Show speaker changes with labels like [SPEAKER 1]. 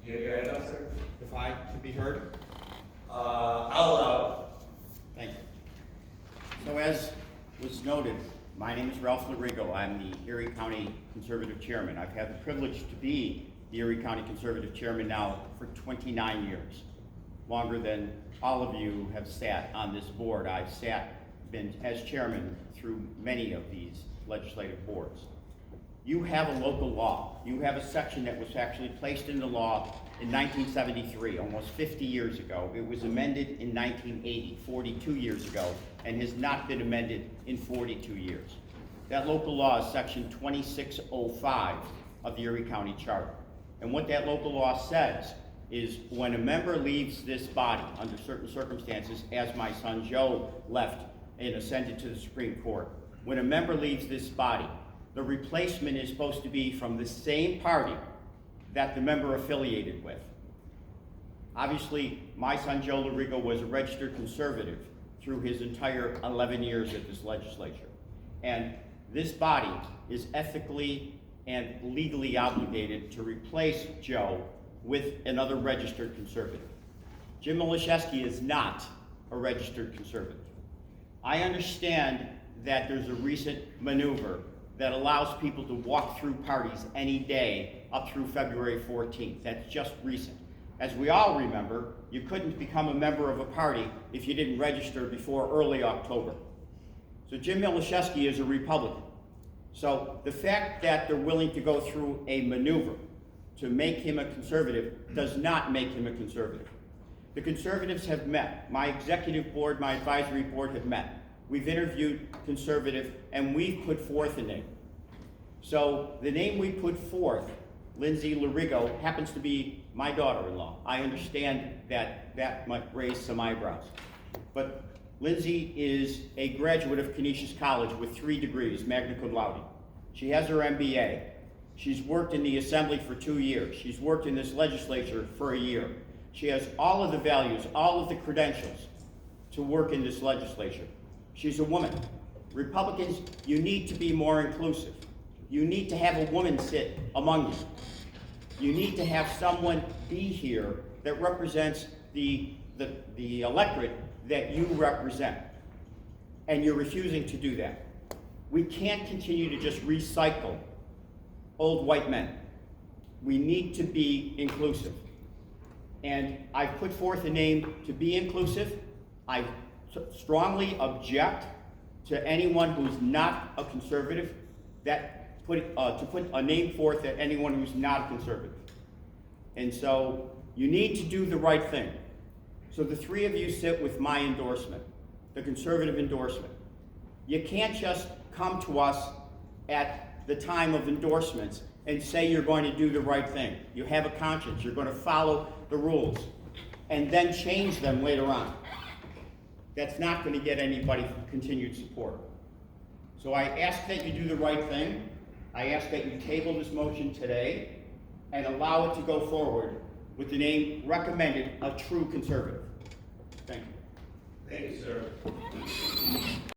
[SPEAKER 1] You have your hand up, sir?
[SPEAKER 2] If I can be heard?
[SPEAKER 1] Out loud.
[SPEAKER 2] Thank you. So as was noted, my name is Ralph Lorigo. I'm the Erie County Conservative Chairman. I've had the privilege to be the Erie County Conservative Chairman now for 29 years, longer than all of you have sat on this board. I've been as chairman through many of these legislative boards. You have a local law. You have a section that was actually placed into law in 1973, almost 50 years ago. It was amended in 1980, 42 years ago, and has not been amended in 42 years. That local law is section 2605 of the Erie County Charter. And what that local law says is when a member leaves this body under certain circumstances, as my son Joe left and ascended to the Supreme Court, when a member leaves this body, the replacement is supposed to be from the same party that the member affiliated with. Obviously, my son Joe Lorigo was a registered conservative through his entire 11 years at this legislature. And this body is ethically and legally obligated to replace Joe with another registered conservative. Jim Milashevsky is not a registered conservative. I understand that there's a recent maneuver that allows people to walk through parties any day up through February 14th. That's just recent. As we all remember, you couldn't become a member of a party if you didn't register before early October. So Jim Milashevsky is a Republican. So the fact that they're willing to go through a maneuver to make him a conservative does not make him a conservative. The conservatives have met. My executive board, my advisory board have met. We've interviewed conservative and we've put forth a name. So the name we put forth, Lindsay Lorigo, happens to be my daughter-in-law. I understand that might raise some eyebrows. But Lindsay is a graduate of Canisius College with 3 degrees, magna cum laude. She has her MBA. She's worked in the assembly for 2 years. She's worked in this legislature for a year. She has all of the values, all of the credentials to work in this legislature. She's a woman. Republicans, you need to be more inclusive. You need to have a woman sit among you. You need to have someone be here that represents the electorate that you represent. And you're refusing to do that. We can't continue to just recycle old white men. We need to be inclusive. And I've put forth a name to be inclusive. I strongly object to anyone who's not a conservative to put a name forth at anyone who's not a conservative. And so you need to do the right thing. So the 3 of you sit with my endorsement, the conservative endorsement. You can't just come to us at the time of endorsements and say you're going to do the right thing. You have a conscience, you're going to follow the rules, and then change them later on. That's not going to get anybody continued support. So I ask that you do the right thing. I ask that you table this motion today and allow it to go forward with the name recommended, a true conservative. Thank you.
[SPEAKER 1] Thank you, sir.